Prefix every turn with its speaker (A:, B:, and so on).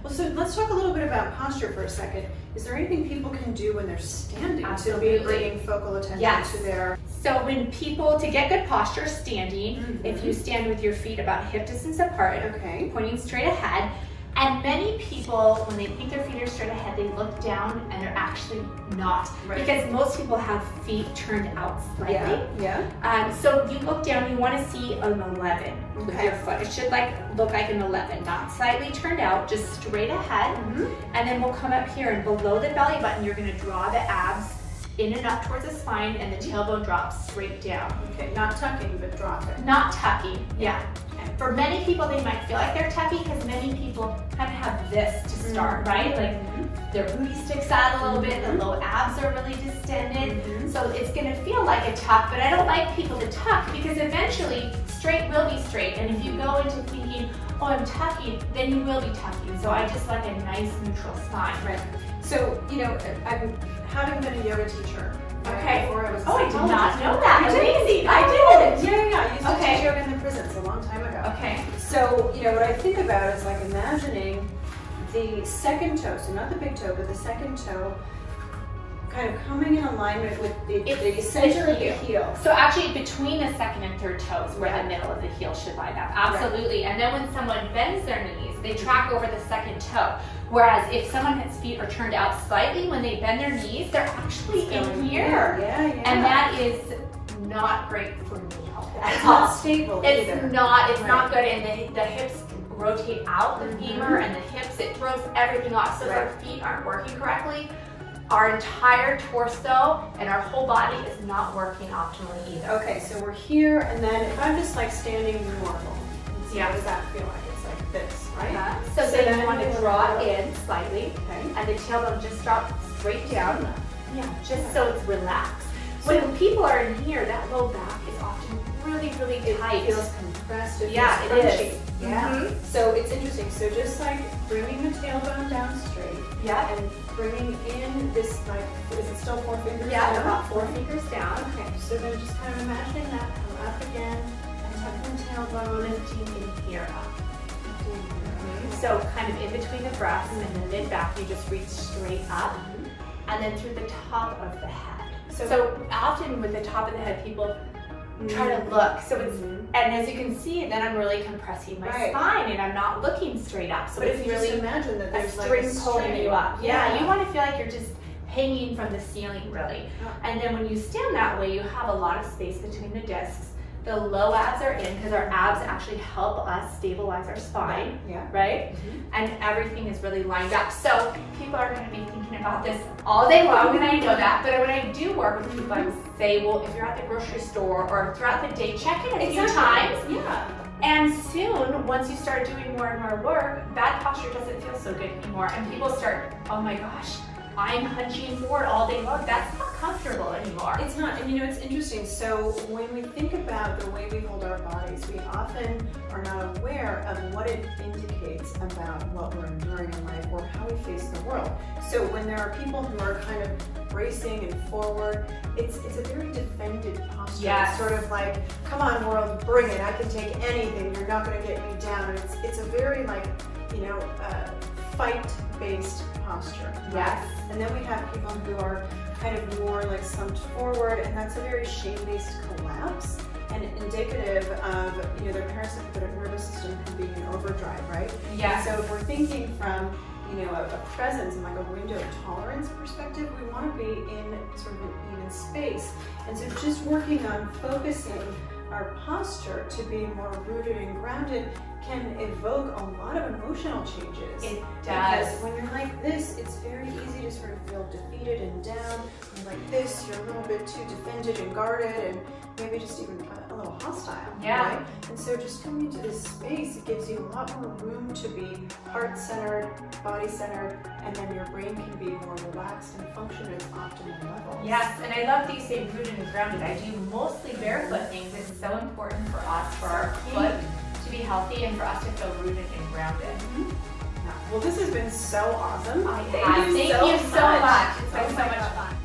A: Well, so let's talk a little bit about posture for a second. Is there anything people can do when they're standing
B: Absolutely.
A: to be bringing focal attention
B: Yes.
A: to their...
B: So when people, to get good posture standing, if you stand with your feet about hip distance apart,
A: Okay.
B: pointing straight ahead, and many people, when they think their feet are straight ahead, they look down and they're actually not.
A: Right.
B: Because most people have feet turned out slightly.
A: Yeah.
B: So you look down, you want to see an 11 with
A: Okay.
B: your foot. It should look like an 11, not slightly turned out, just straight ahead. And then we'll come up here, and below the belly button, you're going to draw the abs in and up towards the spine, and the tailbone drops straight down.
A: Okay, not tucking, but dropping.
B: Not tucking, yeah. For many people, they might feel like they're tucking because many people kind of have this to start, right? Like their booty sticks out a little bit, the low abs are really distended. So it's gonna feel like a tuck, but I don't like people to tuck because eventually straight will be straight. And if you go into thinking, oh, I'm tucking, then you will be tucking. So I just like a nice neutral spine.
A: Right. So, you know, I'm having been a yoga teacher.
B: Okay.
A: Before I was a
B: Oh, I did not
A: psychologist.
B: know that.
A: You did?
B: Amazing.
A: I
B: I
A: did.
B: did.
A: Yeah. I used to
B: Okay.
A: teach yoga in the prisons a long time ago.
B: Okay.
A: So, you know, what I think about is like imagining the second toe, so not the big toe, but the second toe, kind of coming in alignment with the center of the heel.
B: So actually between the second and third toes where the middle of the heel should line up. Absolutely. And then when someone bends their knees, they track over the second toe. Whereas if someone's feet are turned out slightly, when they bend their knees, they're actually in here.
A: Yeah.
B: And that is not great for knee health.
A: It's not stable
B: It's
A: either.
B: not good. And the hips rotate out the femur and the hips, it throws everything off. So if our feet aren't working correctly, our entire torso and our whole body is not working optimally either.
A: Okay, so we're here, and then if I'm just like standing normal, what does that feel like? It's like this, right?
B: So then you want to draw in slightly, and the tailbone just drops straight down. Yeah, just so it's relaxed. When people are in here, that low back is often really, really tight.
A: It feels compressed. It
B: Yeah,
A: feels
B: it
A: crunchy.
B: is.
A: Yeah. So it's interesting. So just like bringing the tailbone down straight.
B: Yeah.
A: And bringing in this, like, is it still 4 fingers
B: Yeah,
A: down?
B: about 4 fingers down.
A: Okay, so then just kind of imagining that come up again, and tucking the tailbone
B: Lifting in here up. So kind of in between the breasts and the mid-back, you just reach straight up, and then through the top of the head. So often with the top of the head, people try to look. So it's, and as you can see, then I'm really compressing my spine, and I'm not looking straight up. So
A: but
B: it's
A: if you
B: really
A: just imagine that
B: a
A: there's
B: string
A: like a
B: pulling
A: string.
B: you up. Yeah, you want to feel like you're just hanging from the ceiling, really. And then when you stand that way, you have a lot of space between the discs. The low abs are in because our abs actually help us stabilize our spine, right? And everything is really lined up. So people are going to be thinking about this all day long, and I know that. But when I do work with people, I say, well, if you're at the grocery store or throughout the day, check in a few times. And soon, once you start doing more and more work, bad posture doesn't feel so good anymore. And people start, oh my gosh, I'm hunching forward all day long. That's not comfortable anymore.
A: It's not, and you know, it's interesting. So when we think about the way we hold our bodies, we often are not aware of what it indicates about what we're enduring in life or how we face the world. So when there are people who are kind of bracing and forward, it's a very defended posture. It's sort of like, come on world, bring it. I can take anything. You're not going to get me down. And it's a very like, you know, fight-based posture.
B: Yes.
A: And then we have people who are kind of more like slumped forward, and that's a very shame-based collapse and indicative of, you know, their parasympathetic nervous system can be in overdrive, right?
B: Yes.
A: And so if we're thinking from, you know, a presence and like a window of tolerance perspective, we want to be in sort of an even space. And so just working on focusing our posture to be more rooted and grounded can evoke a lot of emotional changes.
B: It does.
A: Because when you're like this, it's very easy to sort of feel defeated and down. When you're like this, you're a little bit too defended and guarded, and maybe just even a little hostile.
B: Yeah.
A: Right? And so just coming into this space, it gives you a lot more room to be heart-centered, body-centered, and then your brain can be more relaxed and function at its optimal level.
B: Yes, and I love that you say rooted and grounded. I do mostly barefoot things. It's so important for us, for our foot to be healthy and for us to feel rooted and grounded.
A: Well, this has been so awesome.
B: Thank you so much. It's been so much fun.